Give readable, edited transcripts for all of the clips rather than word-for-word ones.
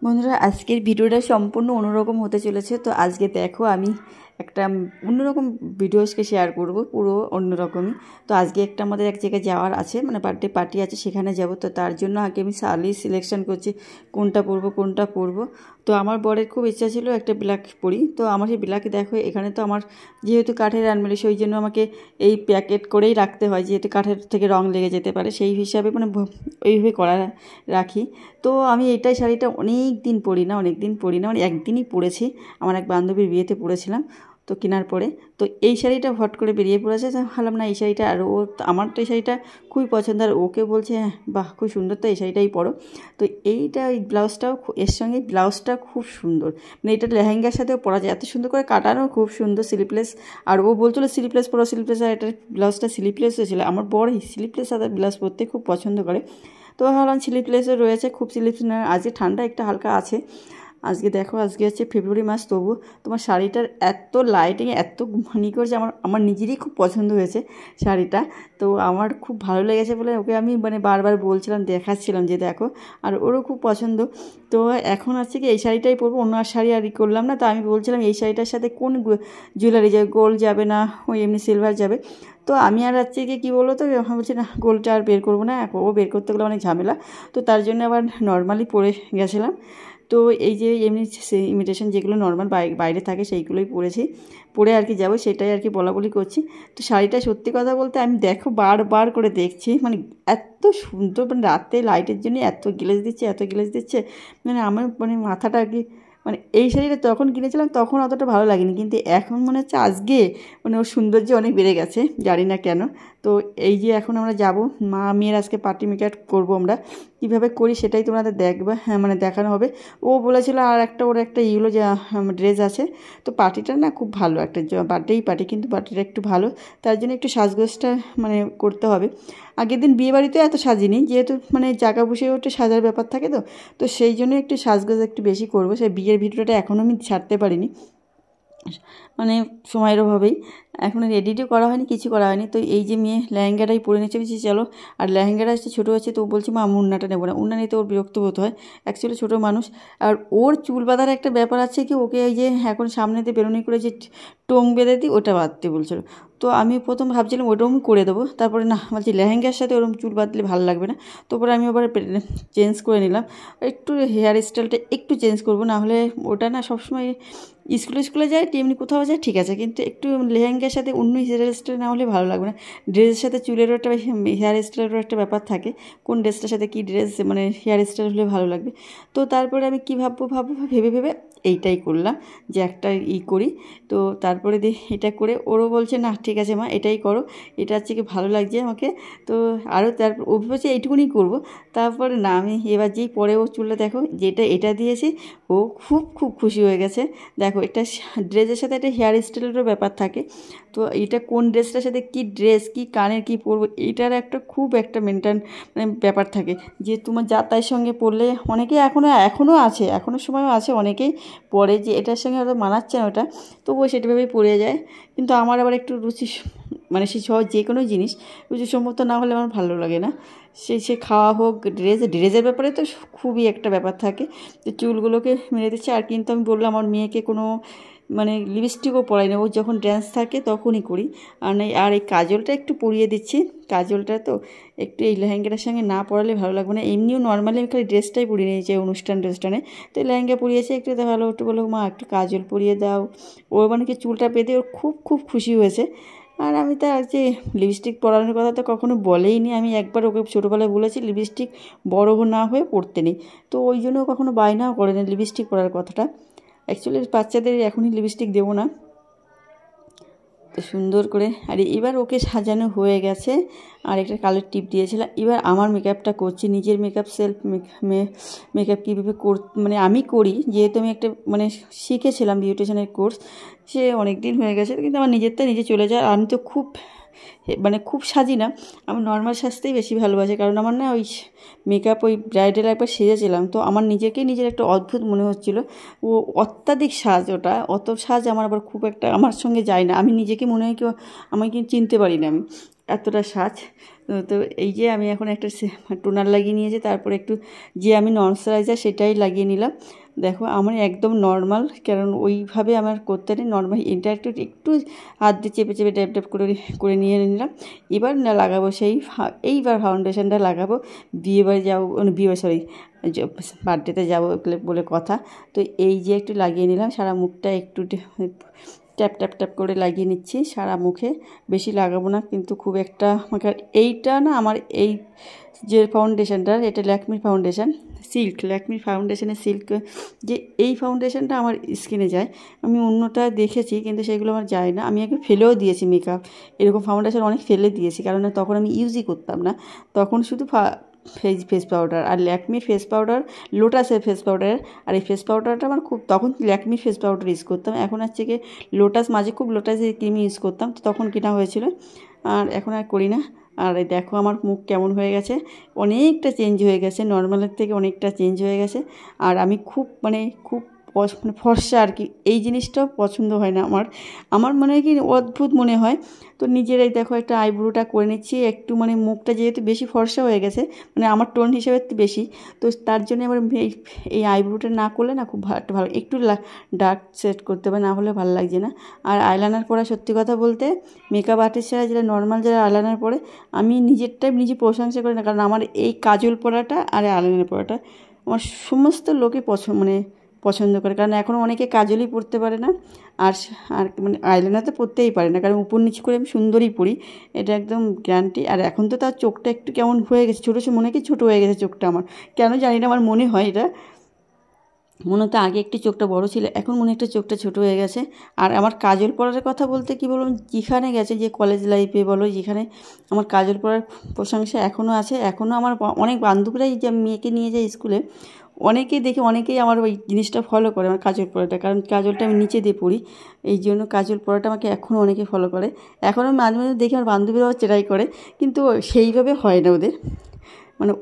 বন্ধুরা, আজকের ভিডিওটা সম্পূর্ণ অন্যরকম হতে চলেছে। তো আজকে দেখো আমি একটা অন্যরকম ভিডিওসকে শেয়ার করব, পুরো অন্যরকমই। তো আজকে একটা আমাদের এক জায়গায় যাওয়ার আছে, মানে বার্থডে পার্টি আছে, সেখানে যাব। তো তার জন্য আগে আমি শাড়ি সিলেকশন করছি, কোনটা পরবো। তো আমার বরের খুব ইচ্ছা ছিল একটা ব্ল্যাক পরি। তো আমার সেই ব্ল্যাক দেখো, এখানে তো আমার যেহেতু কাঠের আলমারি, সেই জন্য আমাকে এই প্যাকেট করেই রাখতে হয়, যেহেতু কাঠের থেকে রং লেগে যেতে পারে, সেই হিসাবে মানে এইভাবে করা রাখি। তো আমি এইটাই শাড়িটা অনেক দিন পরি না, মানে একদিনই পরেছি, আমার এক বান্ধবীর বিয়েতে পরেছিলাম। তো কেনার পরে তো এই শাড়িটা হট করে বেরিয়ে পড়েছে, ভাবলাম না এই শাড়িটা, আর ও আমার তো এই শাড়িটা খুবই পছন্দ, আর ওকে বলছে হ্যাঁ বাহ খুব সুন্দর, তো এই শাড়িটাই পরো। তো এইটা এই ব্লাউজটাও এর সঙ্গে ব্লাউজটা খুব সুন্দর, মানে এটা লেহেঙ্গার সাথেও পরা যায়, এত সুন্দর করে কাটানো, খুব সুন্দর স্লিপলেস। আর ও বলছিলো স্লিপলেস পরো, স্লিপলেস, আর এটার ব্লাউজটা স্লিপলেস হয়েছিল। আমার বড় স্লিপলেস সাদা ব্লাউজ পরতে খুব পছন্দ করে। তো ভাবলাম স্লিপলেসও রয়েছে, খুব স্লিপস না, আজকে ঠান্ডা একটা হালকা আছে। আজকে দেখো, আজকে হচ্ছে ফেব্রুয়ারি মাস, তবু তোমার শাড়িটার এত লাইটিং, এত ঘনি করছে, আমার নিজেরই খুব পছন্দ হয়েছে শাড়িটা। তো আমার খুব ভালো লেগেছে বলে ওকে আমি মানে বারবার বলছিলাম, দেখাচ্ছিলাম যে দেখো, আর ওরও খুব পছন্দ। তো এখন আছে কি এই শাড়িটাই পরবো, অন্য আর শাড়ি আর করলাম না। তো আমি বলছিলাম এই শাড়িটার সাথে কোন জুয়েলারি যাবে, গোল্ড যাবে না ওই এমনি সিলভার যাবে। তো আমি আর হচ্ছে কি বললো, তো আমি বলছি না গোল্ডটা আর বের করবো না, ও বের করতে গেলে অনেক ঝামেলা। তো তার জন্য আবার নর্মালি পরে গেছিলাম। তো এই যে এমনি ইমিটেশন যেগুলো নর্মাল বাইরে থাকে সেইগুলোই পরে আর কি যাবো, সেটাই আর কি বলি করছি। তো শাড়িটা সত্যি কথা বলতে আমি দেখো বারবার করে দেখছি, মানে এত সুন্দর, মানে রাতে লাইটের জন্য এত গ্লেজ দিচ্ছে, মানে আমার মানে মাথাটা আর কি, মানে এই শাড়িটা তখন কিনেছিলাম তখন অতটা ভালো লাগেনি, কিন্তু এখন মনে হচ্ছে আজকে মানে ওর সৌন্দর্য অনেক বেড়ে গেছে, জানি না কেন। তো এই যে এখন আমরা যাব, মা মেয়ের আজকে পার্টি মেকআপ করবো আমরা, কীভাবে করি সেটাই তোমাদের দেখবে, হ্যাঁ মানে দেখানো হবে। ও বলেছিল আর একটা ওর একটা ইউলো যে ড্রেস আছে, তো পার্টিটা না খুব ভালো একটা বার্থডেই পার্টি, কিন্তু পার্টিটা একটু ভালো, তার জন্য একটু সাজগোজটা মানে করতে হবে। আগের দিন বিয়েবাড়িতে এত সাজিনি, যেহেতু মানে জায়গা বসে ওঠে সাজার ব্যাপার থাকে, তো সেই জন্য একটু সাজগোজ একটু বেশি করবো। সেই বিয়ের ভিডিওটা এখনও আমি ছাড়তে পারিনি, মানে সময়ের অভাবেই এখনও এডিটও করা হয়নি, কিছু করা হয়নি। তো এই যে মেয়ে লেহেঙ্গাটাই পরে নিচ্ছে, বলছি চলো। আর লেহেঙ্গাটা আসছে ছোটো আছে, তো ও বলছি মা আমি উন্নাটা নেবো না, উন্না নিতে ওর বিরক্ত বোধ হয়, অ্যাকচুয়ালি ছোটো মানুষ। আর ওর চুল বাঁধার একটা ব্যাপার আছে কি, ওকে এই যে এখন সামনেতে বেরোনি করে যে টোং বেঁধে দিই, ওটা বাঁধতে বলছিল। তো আমি প্রথম ভাবছিলাম ওটাও আমি করে দেবো, তারপরে না বলছি লেহেঙ্গার সাথে ওরকম চুল বাঁধলে ভালো লাগবে না। তারপরে আমি আবার চেঞ্জ করে নিলাম, একটু হেয়ার স্টাইলটা একটু চেঞ্জ করবো, না হলে ওটা না সবসময় স্কুলে যায় এমনি কোথাও যায় ঠিক আছে, কিন্তু একটু লেহেঙ্গার সাথে অন্য হেয়ার স্টাইল না হলে ভালো লাগবে না। ড্রেসের সাথে চুলেরও একটা হেয়ার স্টাইলেরও একটা ব্যাপার থাকে, কোন ড্রেসটার সাথে কী ড্রেস মানে হেয়ার স্টাইল হলে ভালো লাগবে। তো তারপরে আমি কী ভাববো ভেবে এইটাই করলাম যে একটা করি। তো তারপরে এটা করে ওরও বলছে না ঠিক আছে মা এটাই করো, এটা হচ্ছে কি ভালো লাগছে আমাকে। তো আরও তারপর ও বলছে এইটুকুনি করবো। তারপরে না আমি এবার যেই পরে ও চুলটা দেখো যেটা এটা দিয়েছি, ও খুব খুশি হয়ে গেছে। দেখো এটা ড্রেসের সাথে একটা হেয়ার স্টাইলেরও ব্যাপার থাকে, তো এটা কোন ড্রেসটার সাথে কী ড্রেস কী কানের কী পরবো, এইটার একটা খুব একটা মেনটেন মানে ব্যাপার থাকে, যে তোমার যাতায়াতের সঙ্গে পরলে অনেকেই এখনও আছে, এখনও সময়ও আছে অনেকেই পরে যে এটার সঙ্গে হয়তো মানাচ্ছে না ওটা, তবুও সেটাভাবেই পরে যায়। কিন্তু আমার আবার একটু রুচি মানে সে সহজ যে কোনো জিনিস রুচিসম্মত না হলে আমার ভালো লাগে না। সে খাওয়া হোক, ড্রেসের ব্যাপারে তো খুবই একটা ব্যাপার থাকে। তো চুলগুলোকে মেরে দিচ্ছে। আর কিন্তু আমি বললাম আমার মেয়েকে কোনো মানে লিপস্টিকও পরাই না, ও যখন ড্যান্স থাকে তখনই করি। আর এই কাজলটা একটু পরিয়ে দিচ্ছি, কাজলটা তো একটু এই লেহেঙ্গাটার সঙ্গে না পরালে ভালো লাগবে না। এমনিও নর্মালি আমি খালি ড্রেসটাই পরিয়ে নিয়েছি অনুষ্ঠানে, তো লেহেঙ্গা পরিয়েছি একটু, ভালো একটু বলো মা একটু কাজল পরিয়ে দাও। ও মানে কি চুলটা বেঁধে ওর খুব খুশি হয়েছে। আর আমি তো যে লিপস্টিক পরানোর কথা তো কখনো বলেই নি, আমি একবার ওকে ছোটোবেলায় বলেছি লিপস্টিক বড় না হয়ে পরতে নেই, তো ওই জন্য কখনো বায়নাও করে না লিপস্টিক পরার কথাটা। অ্যাকচুয়ালি বাচ্চাদের এখনই লিপস্টিক দেবো না। তো সুন্দর করে আর এবার ওকে সাজানো হয়ে গেছে, আর একটা কালার টিপ দিয়েছিলাম। এবার আমার মেকআপটা করছি, নিজের মেকআপ সেলফ মেকআপ কীভাবে মানে আমি করি, যেহেতু আমি একটা মানে শিখেছিলাম বিউটিশিয়ানের কোর্স, সে অনেক দিন হয়ে গেছে, কিন্তু আমার নিজেরটা নিজে চলে যায়। আমি তো মানে খুব সাজি না, আমি নর্মাল সাজতেই বেশি ভালোবাসি, কারণ আমার না ওই মেকআপ ওই ব্রাইডাল একবার সেজেছিলাম, তো আমার নিজের একটা অদ্ভুত মনে হচ্ছিলো, ও অত্যাধিক সাজ, অত সাজ আমার আবার খুব একটা আমার সঙ্গে যায় না, আমি নিজেকে মনে হয় কেউ আমাকে চিনতে পারি না আমি। এতটা সাজ। তো এই যে আমি এখন একটা টোনার লাগিয়ে নিয়েছি, তারপরে একটু যে আমি ময়েশ্চারাইজার সেটাই লাগিয়ে নিলাম। দেখো আমার একদম নর্মাল, কারণ ওইভাবে আমার করতে নেই, নর্মাল এটা একটু একটু হাত দিয়ে চেপে চেপে ড্যাপ ড্যাপ করে নিয়ে নিলাম। এবার না লাগাবো এইবার ফাউন্ডেশনটা লাগাবো। বিয়েবাড়ি যাবো, সরি বার্থডেতে যাবো বলে কথা। তো এই যে একটু লাগিয়ে নিলাম, সারা মুখটা একটু ট্যাপ ট্যাপ ট্যাপ করে লাগিয়ে নিচ্ছি সারা মুখে, বেশি লাগাবো না কিন্তু খুব একটা। এইটা না আমার এই যে ফাউন্ডেশনটা, এটা ল্যাকমির ফাউন্ডেশন সিল্ক, ল্যাকমির ফাউন্ডেশনের সিল্ক, যে এই ফাউন্ডেশনটা আমার স্কিনে যায়। আমি অন্যটা দেখেছি কিন্তু সেগুলো আমার যায় না। আমি আগে ফেলেও দিয়েছি মেকআপ, এরকম ফাউন্ডেশন অনেক ফেলে দিয়েছি, কারণ তখন আমি ইউজই করতাম না, তখন শুধু ফেস পাউডার আর ল্যাকমির ফেস পাউডার, লোটাসের ফেস পাউডার। আর এই ফেস পাউডারটা আমার খুব, তখন ল্যাকমির ফেস পাউডার ইউজ করতাম, এখন হচ্ছে কি লোটাস, মাঝে খুব লোটাসের ক্রিম ইউজ করতাম, তো তখন কেনা হয়েছিল, আর এখন আর করি না। আর দেখো আমার মুখ কেমন হয়ে গেছে, অনেকটা চেঞ্জ হয়ে গেছে, নর্মালের থেকে অনেকটা চেঞ্জ হয়ে গেছে। আর আমি খুব খুব ফর্সা আর কি, এই জিনিসটাও পছন্দ হয় না আমার মনে হয় কি অদ্ভুত মনে হয়। তো নিজেরাই দেখো একটা আইব্রোটা করে নিচ্ছি, একটু মুখটা যেহেতু বেশি ফর্সা হয়ে গেছে, আমার টোন হিসেবে বেশি, তো তার জন্য আমার এই আইব্রোটা না করলে না খুব ভালো একটু ডার্ক সেট করতে হবে, না হলে ভালো লাগছে না। আর আইলাইনার পরা, সত্যি কথা বলতে মেকআপ আর্টিস্ট ছাড়া যারা নর্মাল যারা আইলাইনার পরে, আমি নিজেরটাই নিজে প্রশংসা করি না, কারণ আমার এই কাজল পরাটা আর আইলাইনার পরাটা আমার সমস্ত লোকে পছন্দ করে, কারণ এখন অনেকে কাজলই পরতে পারে না, আর আর আইলাইনার তো পরতেই পারে না, কারণ উপর নিচ করে আমি সুন্দরই পরি, এটা একদম গ্যারান্টি। আর এখন তো তার চোখটা একটু কেমন হয়ে গেছে, ছোটো মনে কি ছোটো হয়ে গেছে চোখটা আমার, কেন জানি না, আমার মনে হয় এটা, মনে হতো আগে একটু চোখটা বড় ছিল, এখন মনে একটা চোখটা ছোটো হয়ে গেছে। আর আমার কাজল পরার কথা বলতে কী বলবো, যেখানে গেছে, যে কলেজ লাইফে বলো, যেখানে আমার কাজল পরার প্রশংসা এখনও আছে। এখনও আমার অনেক বান্ধবীরাই যে মেয়েকে নিয়ে যায় স্কুলে, অনেকেই দেখি, অনেকেই আমার ওই জিনিসটা ফলো করে, আমার কাজল পরাটা, কারণ কাজলটা আমি নিচে দিয়ে পড়ি, এই জন্য কাজল পরাটা আমাকে এখনও অনেকে ফলো করে। এখনও মাঝে মাঝে দেখি আমার বান্ধবীরাও ট্রাই করে, কিন্তু সেইভাবে হয় না ওদের,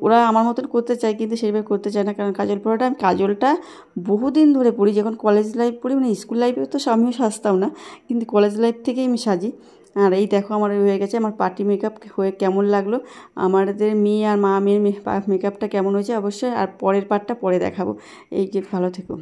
ওরা আমার মতন করতে চায় কিন্তু সেইভাবে করতে চায় না, কারণ কাজলটা বহুদিন ধরে পড়ি, যখন কলেজ লাইফ পড়ি, স্কুল লাইফে তো আমিও সাজতাম না, কিন্তু কলেজ লাইফ থেকেই আমি সাজি। আর এই দেখো আমার হয়ে গেছে আমার পার্টি মেকআপ হয়ে কেমন লাগলো, আমাদের মেয়ে আর মেয়ের মেকআপটা কেমন হয়েছে অবশ্যই, আর পরের পার্টটা পরে দেখাবো। এই যে ভালো থেকো।